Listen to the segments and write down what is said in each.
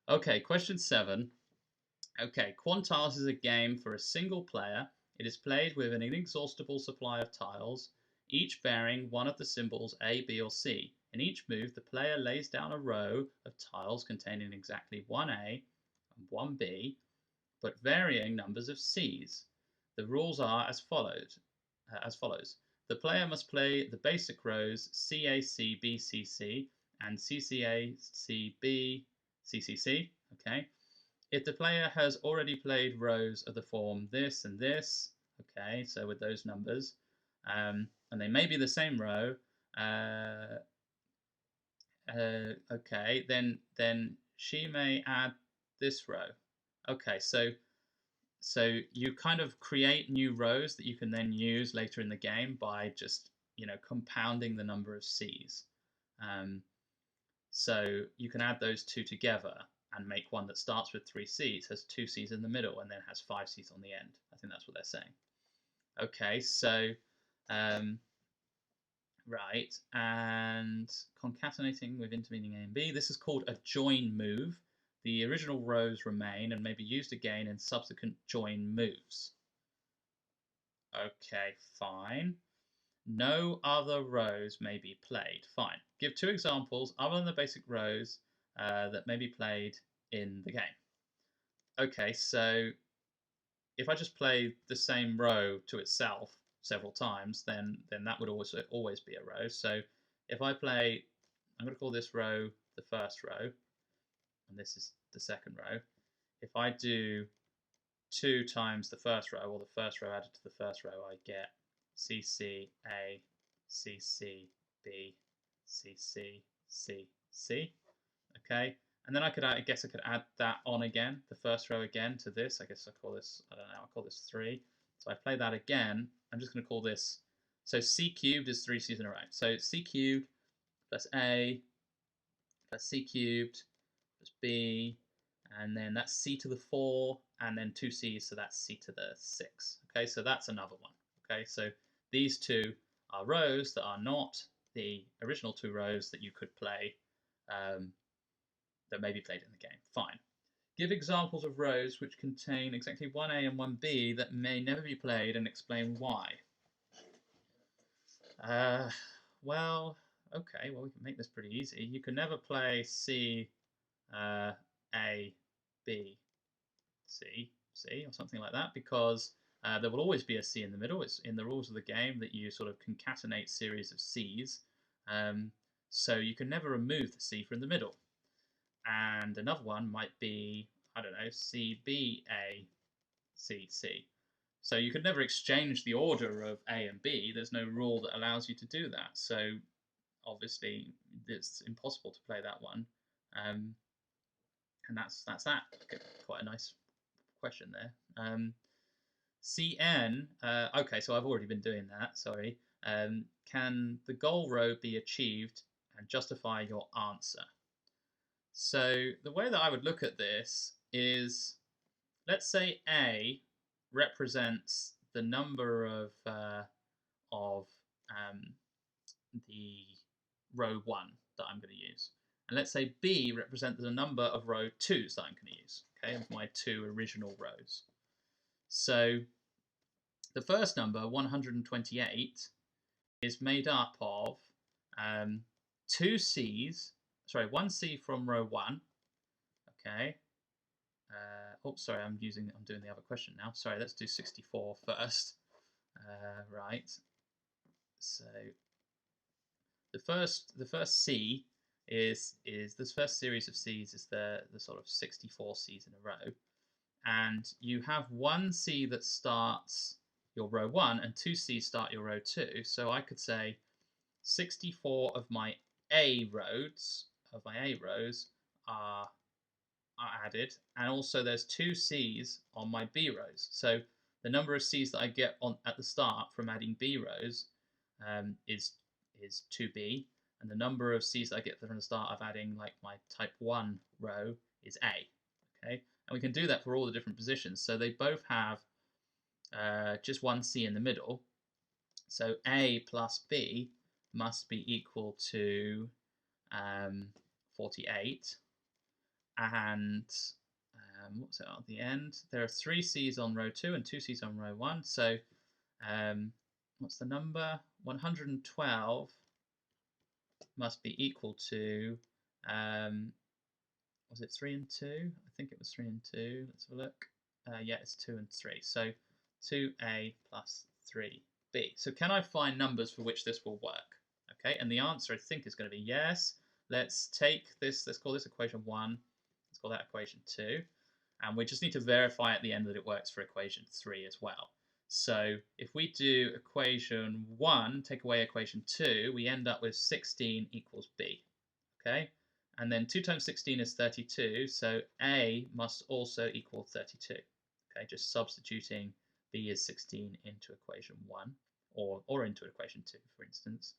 Okay, question 7. Okay, Quantiles is a game for a single player. It is played with an inexhaustible supply of tiles, each bearing one of the symbols A, B, or C. In each move, the player lays down a row of tiles containing exactly one A and one B, but varying numbers of Cs. The rules are as follows. The player must play the basic rows CAC, and CCAC, CCC. Okay. If the player has already played rows of the form this and this, okay, so with those numbers, and they may be the same row, uh, okay, then she may add this row. Okay, so you kind of create new rows that you can then use later in the game by just compounding the number of C's. Um, so you can add those two together and make one that starts with 3 C's, has 2 C's in the middle, and then has 5 C's on the end. I think that's what they're saying. Okay, so right, and concatenating with intervening A and B. This is called a join move. The original rows remain and may be used again in subsequent join moves. Okay, fine. No other rows may be played. Fine. Give 2 examples other than the basic rows that may be played in the game. Okay, so if I just play the same row to itself several times, then that would always be a row. So if I play, I'm going to call this row the first row, and this is the second row. If I do 2 times the first row, or the first row added to the first row, I get CCA, CCB, CCCC. Okay, and then I guess I could add that on again, the first row again to this. I guess I call this, I don't know, I'll call this 3. So I play that again. I'm just going to call this, so C cubed is 3 C's in a row. So C cubed plus A plus C cubed plus B, and then that's C to the 4, and then 2 C's, so that's C to the 6. Okay, so that's another one. Okay, so these two are rows that are not the original 2 rows that you could play, that may be played in the game. Fine. Give examples of rows which contain exactly 1A and 1B that may never be played, and explain why. Well, okay, well, we can make this pretty easy. You can never play C, A, B, C, C, or something like that, because there will always be a C in the middle. It's in the rules of the game that you sort of concatenate series of C's. So you can never remove the C from the middle. And another one might be, I don't know, C, B, A, C, C. So you could never exchange the order of A and B. There's no rule that allows you to do that. So obviously it's impossible to play that one. And that's that. Okay, quite a nice question there. CN, okay, so I've already been doing that, sorry. Can the goal row be achieved and justify your answer? So the way that I would look at this is, let's say A represents the number of the row 1 that I'm going to use. And let's say B represents the number of row 2s that I'm going to use, okay, of my 2 original rows. So the first number, 128, is made up of 2 C's, sorry, 1 C from row 1, okay. Sorry, I'm doing the other question now. Sorry, let's do 64 first. Right. So the first C is this first series of C's is the sort of 64 C's in a row, and you have 1 C that starts your row 1 and 2 C's start your row 2. So I could say 64 of my A rows are added, and also there's 2 C's on my B rows. So the number of C's that I get at the start from adding B rows is 2B, and the number of C's that I get from the start of adding like my type 1 row is A. Okay, and we can do that for all the different positions. So they both have just 1 C in the middle. So A plus B must be equal to 48. and what's it at the end? There are 3 C's on row 2 and 2 C's on row 1. So what's the number? 112 must be equal to, was it 3 and 2? I think it was 3 and 2. Let's have a look. Yeah, it's 2 and 3. So 2a plus 3b. So can I find numbers for which this will work? Okay, and the answer I think is going to be yes. Let's take this, let's call this equation 1. Let's call that equation 2. And we just need to verify at the end that it works for equation 3 as well. So if we do equation 1, take away equation 2, we end up with 16 equals b. Okay, and then 2 times 16 is 32, so a must also equal 32. Okay, just substituting b is 16 into equation 1, or into equation 2, for instance.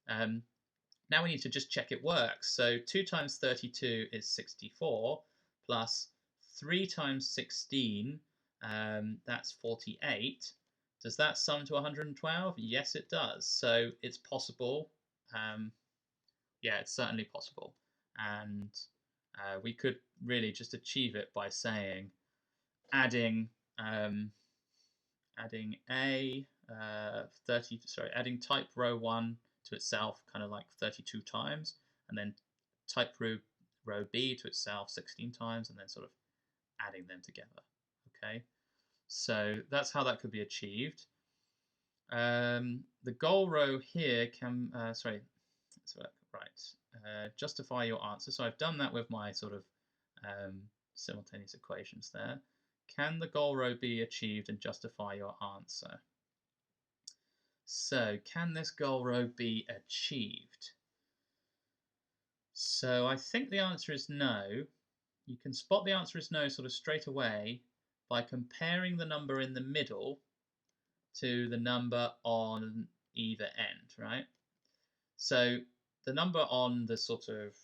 Now we need to just check it works. So 2 times 32 is 64, plus 3 times 16, that's 48. Does that sum to 112? Yes, it does. So it's possible. Yeah, it's certainly possible. And we could really just achieve it by saying adding adding type row 1 to itself kind of like 32 times, and then type row B to itself 16 times, and then sort of adding them together. Okay, so that's how that could be achieved. The goal row here can, sorry, let's work, right, justify your answer. So I've done that with my sort of simultaneous equations there. Can the goal row be achieved and justify your answer? So can this goal row be achieved? So I think the answer is no. You can spot the answer is no sort of straight away by comparing the number in the middle to the number on either end, right? So the number on the sort of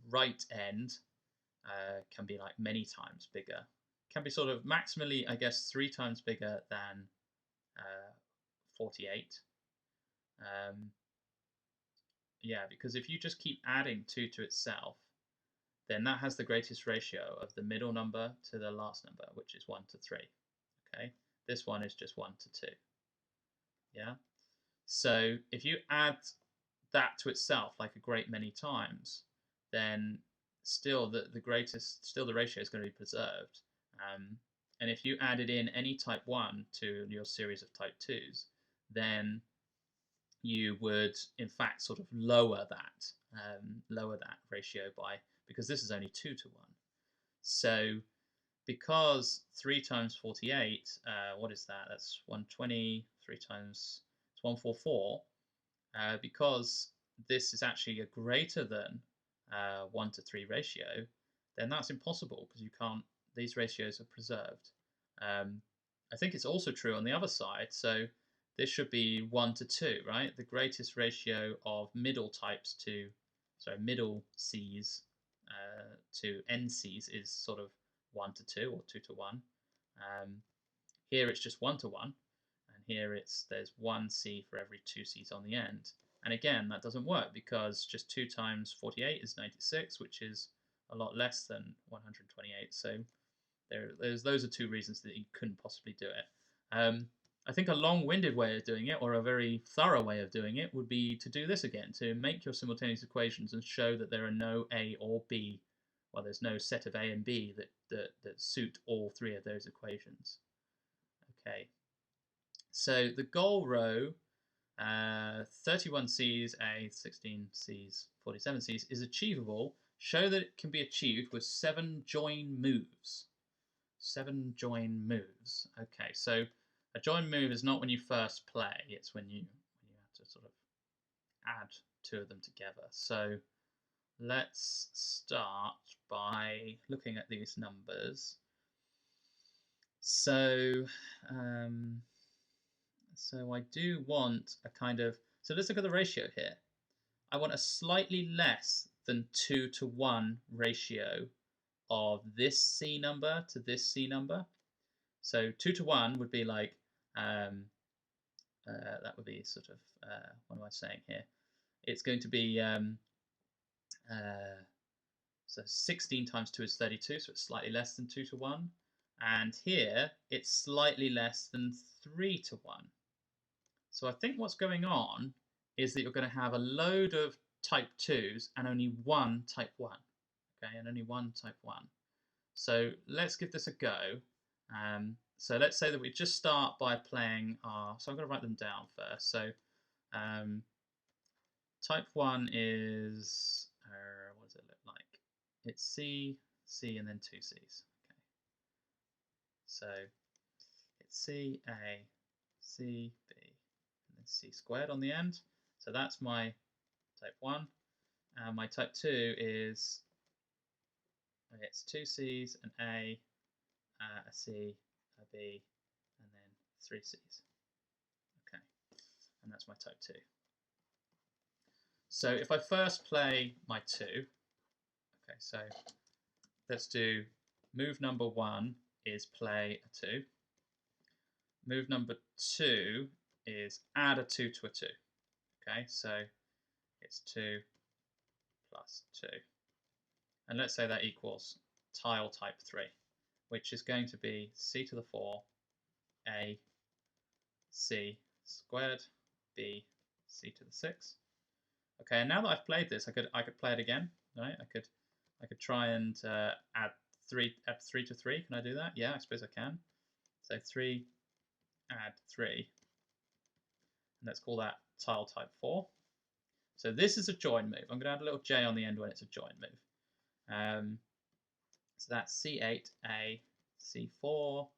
right end can be like many times bigger. Can be sort of maximally, I guess, 3 times bigger than 48. Yeah, because if you just keep adding 2 to itself, then that has the greatest ratio of the middle number to the last number, which is 1 to 3. Okay, this one is just 1 to 2. Yeah, so if you add that to itself like a great many times, then still the ratio is going to be preserved. And if you added in any type 1 to your series of type 2s, then you would in fact sort of lower that ratio by, because this is only 2 to 1. So because 3 times 48, what is that? That's 120. 3 times, it's 144. Because this is actually a greater than 1 to 3 ratio, then that's impossible because you can't, these ratios are preserved. I think it's also true on the other side. So this should be 1 to 2, right? The greatest ratio of middle types to, middle C's to NC's is sort of 1 to 2 or 2 to 1. Here it's just 1 to 1, and here there's 1 C for every 2 C's on the end. And again, that doesn't work because just 2 times 48 is 96, which is a lot less than 128. So those are 2 reasons that you couldn't possibly do it. I think a long-winded way of doing it, or a very thorough way of doing it, would be to do this again, to make your simultaneous equations and show that there are no A or B, well, there's no set of A and B that suit all 3 of those equations. Okay, so the goal row, 31 C's, A, 16 C's, 47 C's, is achievable. Show that it can be achieved with 7 join moves. 7 join moves. Okay, so a join move is not when you first play, it's when you have to sort of add 2 of them together. So let's start by looking at these numbers. So I do want a kind of, so let's look at the ratio here. I want a slightly less than 2 to 1 ratio of this C number to this C number. So 2 to 1 would be like, that would be sort of, what am I saying here? It's going to be So 16 times 2 is 32, so it's slightly less than 2 to 1. And here, it's slightly less than 3 to 1. So I think what's going on is that you're going to have a load of type 2s and only one type 1. Okay, and only one type 1. So let's give this a go. So let's say that we just start by playing our... So I'm going to write them down first. So type 1 is... what does it look like? It's C, C, and then 2 C's. Okay. So it's C, A, C, B, and then C squared on the end. So that's my type 1. And my type 2 is... It's 2 C's, an A, a C, a B, and then 3 C's. Okay, and that's my type 2. So if I first play my 2, okay, so let's do move number 1 is play a 2. Move number 2 is add a 2 to a 2. Okay, so it's 2 plus 2. And let's say that equals tile type 3, which is going to be C to the 4, A, C squared, B, C to the 6. Okay, and now that I've played this, I could play it again, right? I could try and add 3 to 3. Can I do that? Yeah, I suppose I can. So 3 add 3, and let's call that tile type 4. So this is a join move. I'm going to add a little J on the end when it's a join move. So that's C8, A, C4,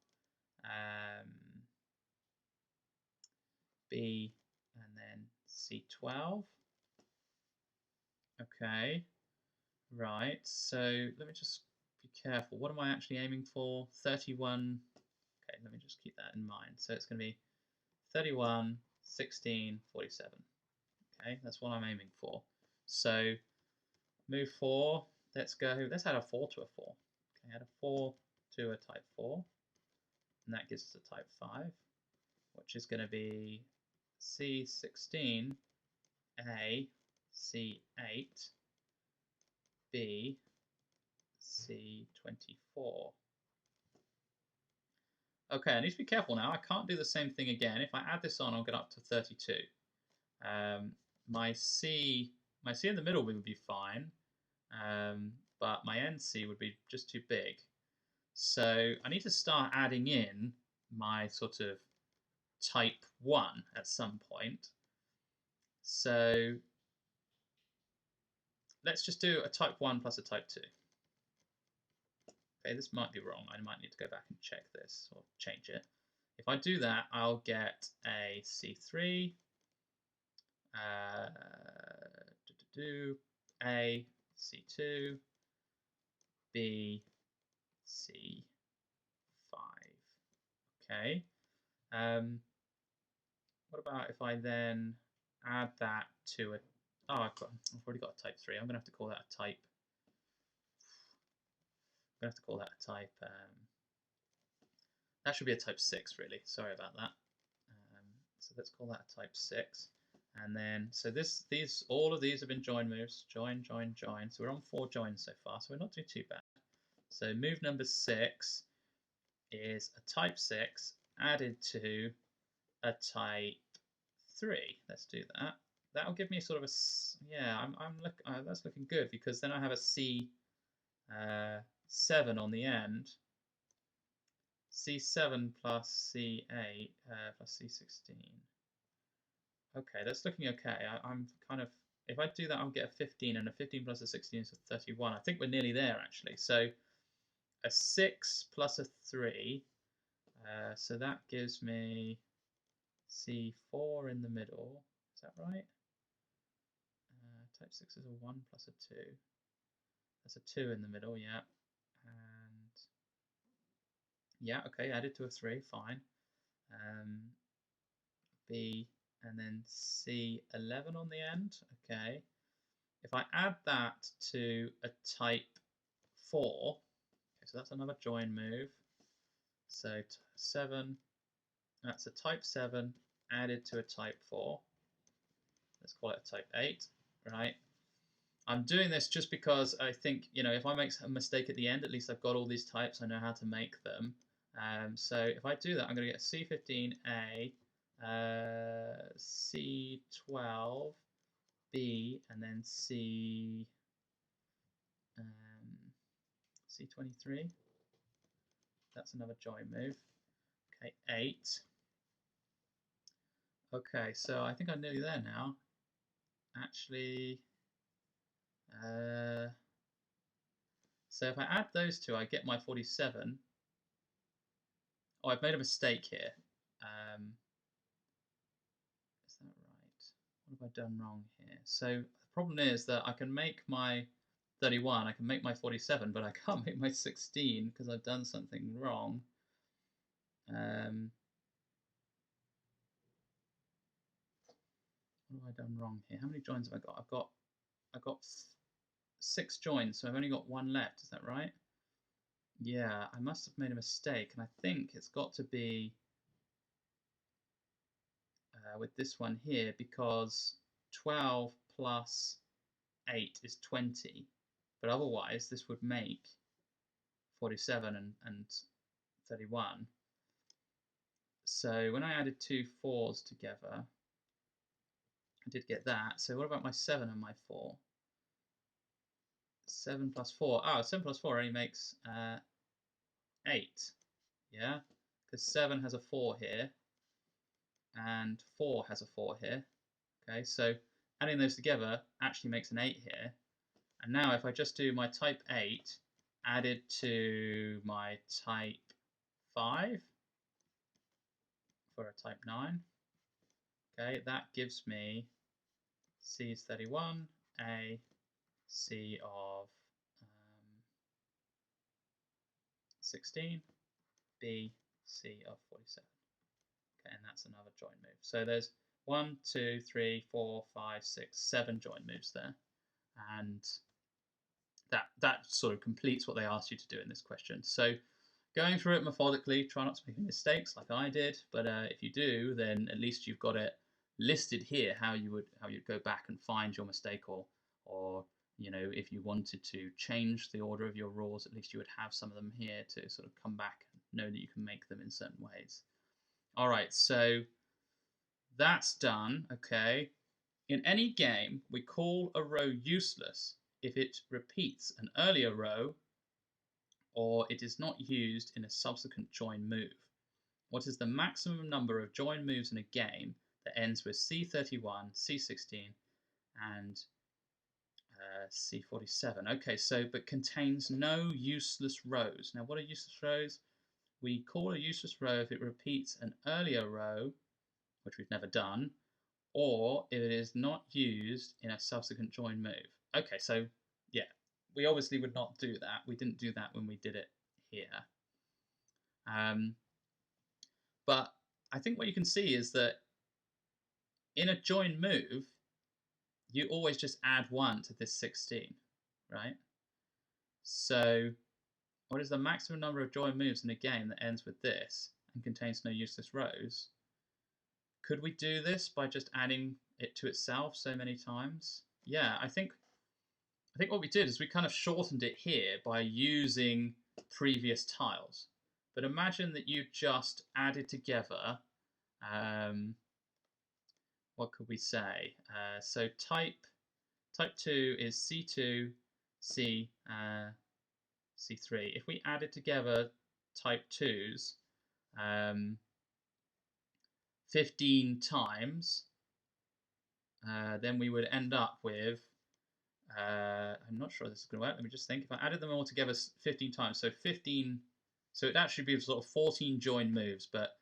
B, and then C12. Okay, right, so let me just be careful. What am I actually aiming for? 31. Okay, let me just keep that in mind. So it's going to be 31, 16, 47. Okay, that's what I'm aiming for. So move 4, let's go, let's add a 4 to a 4. Okay, add a 4 to a type 4, and that gives us a type 5, which is going to be C16, A, C8, B, C24. Okay, I need to be careful now. I can't do the same thing again. If I add this on, I'll get up to 32. My C in the middle would be fine, but my NC would be just too big. So I need to start adding in my sort of type 1 at some point. So let's just do a type 1 plus a type 2. Okay, this might be wrong. I might need to go back and check this or change it. If I do that, I'll get a C3, A, C2, B, C5. Okay. What about if I then add that to a... Oh, I've already got a type 3. I'm going to have to call that a type... I'm going to have to call that a type... that should be a type 6, really. Sorry about that. So let's call that a type 6. And then, so all of these have been join moves. Join, join, join. So we're on 4 joins so far, so we're not doing too bad. So move number 6 is a type 6 added to a type 3. Let's do that. That'll give me sort of a... Yeah, that's looking good, because then I have a C7 on the end. C7 plus C8 plus C16. Okay, that's looking okay. I'm kind of... If I do that, I'll get a 15, and a 15 plus a 16 is a 31. I think we're nearly there, actually. So a 6 plus a 3. So that gives me C4 in the middle. Is that right? Type 6 is a 1 plus a 2. That's a 2 in the middle, yeah. And yeah, okay, added to a 3, fine. B, and then C11 on the end, okay. If I add that to a type 4, okay, so that's another join move. So 7, that's a type 7 added to a type 4. Let's call it a type 8, right? I'm doing this just because I think, if I make a mistake at the end, at least I've got all these types, I know how to make them. So if I do that, I'm going to get C15A, C12B, and then C23. That's another join move. Okay, 8. Okay, so I think I'm nearly there now. Actually, so if I add those two, I get my 47. Oh, I've made a mistake here. Is that right? What have I done wrong here? So the problem is that I can make my 31, I can make my 47, but I can't make my 16 because I've done something wrong. What have I done wrong here? How many joins have I got? I've got 6 joins, so I've only got 1 left. Is that right? Yeah, I must have made a mistake, and I think it's got to be with this one here, because 12 plus 8 is 20, but otherwise this would make 47 and 31. So when I added 2 4s together, I did get that. So what about my 7 and my 4? 7 plus 4. Oh, 7 plus 4 only makes 8. Yeah, because 7 has a 4 here, and 4 has a 4 here. Okay, so adding those together actually makes an 8 here. And now if I just do my type 8 added to my type 5 for a type 9, okay, that gives me C is 31, A, C of 16, B, C of 47. Okay, and that's another join move. So there's 1, 2, 3, 4, 5, 6, 7 join moves there. And that sort of completes what they asked you to do in this question. So going through it methodically, try not to make any mistakes like I did, but if you do, then at least you've got it listed here how you'd go back and find your mistake, or if you wanted to change the order of your rules, at least you would have some of them here to sort of come back and know that you can make them in certain ways. All right, so that's done. Okay, in any game we call a row useless if it repeats an earlier row or it is not used in a subsequent join move. What is the maximum number of join moves in a game that ends with C31, C16, and C47? Okay, so but contains no useless rows. Now, what are useless rows? We call a useless row if it repeats an earlier row, which we've never done, or if it is not used in a subsequent join move. Okay, so yeah, we obviously would not do that. We didn't do that when we did it here. But I think what you can see is that in a join move, you always just add 1 to this 16, right? So what is the maximum number of join moves in a game that ends with this and contains no useless rows? Could we do this by just adding it to itself so many times? Yeah, I think what we did is we kind of shortened it here by using previous tiles. But imagine that you just added together, what could we say? So type 2 is C2, C, C3. If we added together type 2s 15 times, then we would end up with, I'm not sure this is going to work. Let me just think. If I added them all together 15 times, so 15, so it'd actually be sort of 14 join moves, but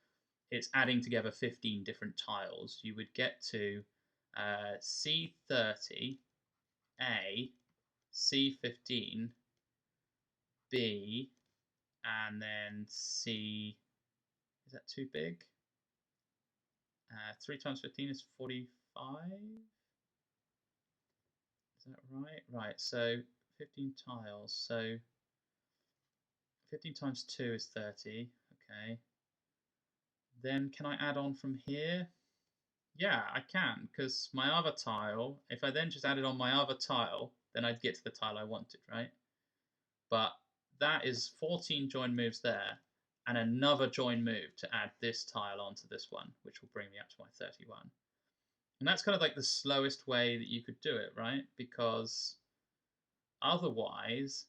it's adding together 15 different tiles. You would get to C30, A, C15, B, and then C, is that too big? 3 times 15 is 45? Is that right? Right, so 15 tiles. So 15 times 2 is 30, okay. Then can I add on from here? Yeah, I can, because my other tile, if I then just added on my other tile, then I'd get to the tile I wanted, right? But that is 14 join moves there, and another join move to add this tile onto this one, which will bring me up to my 31. And that's kind of like the slowest way that you could do it, right? Because otherwise,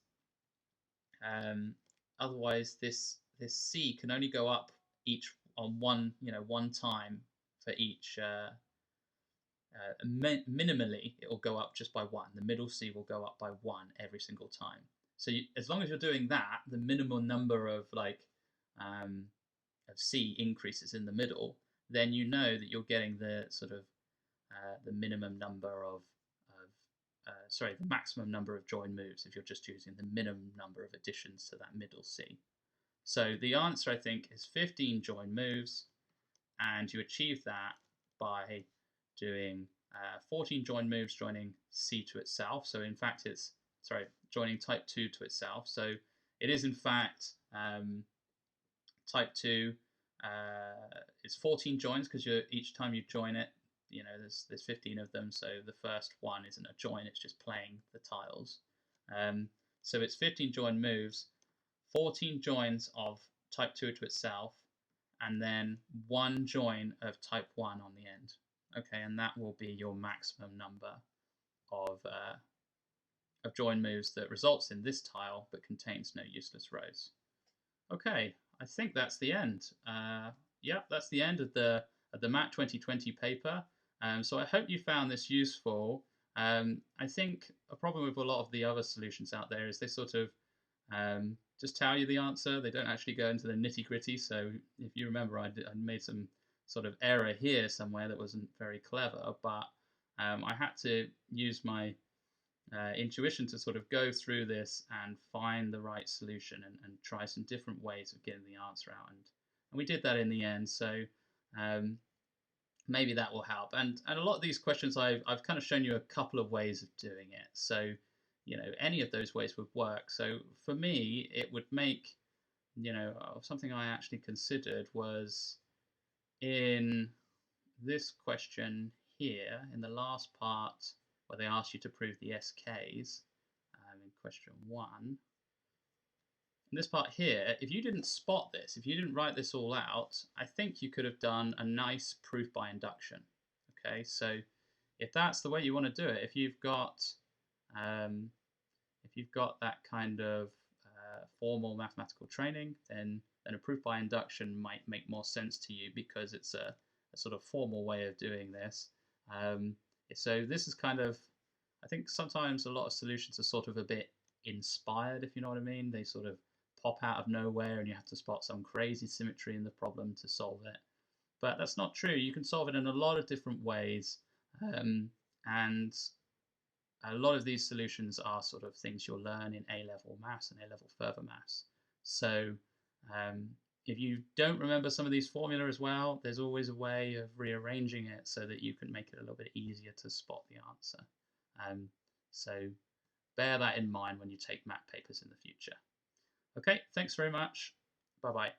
this C can only go up each on one time for each. Minimally, it will go up just by one. The middle C will go up by one every single time. So as long as you're doing that, the minimum number of of C increases in the middle, then you know that you're getting the sort of the minimum number of the maximum number of join moves if you're just using the minimum number of additions to that middle C. So the answer, I think, is 15 join moves, and you achieve that by doing 14 join moves joining C to itself. So in fact, it's joining type 2 to itself. So it is in fact type 2. It's 14 joins because each time you join it, there's 15 of them. So the first one isn't a join; it's just playing the tiles. So it's 15 join moves, 14 joins of type 2 to itself, and then one join of type 1 on the end. Okay, and that will be your maximum number of join moves that results in this tile but contains no useless rows. Okay, I think that's the end. Yeah, that's the end of the Mat 2020 paper. So I hope you found this useful. I think a problem with a lot of the other solutions out there is they sort of just tell you the answer. They don't actually go into the nitty-gritty. So if you remember, I made some sort of error here somewhere that wasn't very clever, but I had to use my intuition to sort of go through this and find the right solution and try some different ways of getting the answer out. And we did that in the end. So maybe that will help. And a lot of these questions, I've kind of shown you a couple of ways of doing it. So any of those ways would work. So for me, it would make, something I actually considered was in this question here, in the last part where they asked you to prove the SKs, in question 1. In this part here, if you didn't spot this, if you didn't write this all out, I think you could have done a nice proof by induction. Okay, so if that's the way you want to do it, if you've got that kind of formal mathematical training, then a proof by induction might make more sense to you because it's a sort of formal way of doing this. So this is kind of, I think sometimes a lot of solutions are sort of a bit inspired, if you know what I mean. They sort of pop out of nowhere and you have to spot some crazy symmetry in the problem to solve it. But that's not true. You can solve it in a lot of different ways. And a lot of these solutions are sort of things you'll learn in A-level maths and A-level further maths. So if you don't remember some of these formula as well, there's always a way of rearranging it so that you can make it a little bit easier to spot the answer. So bear that in mind when you take math papers in the future. Okay, thanks very much. Bye-bye.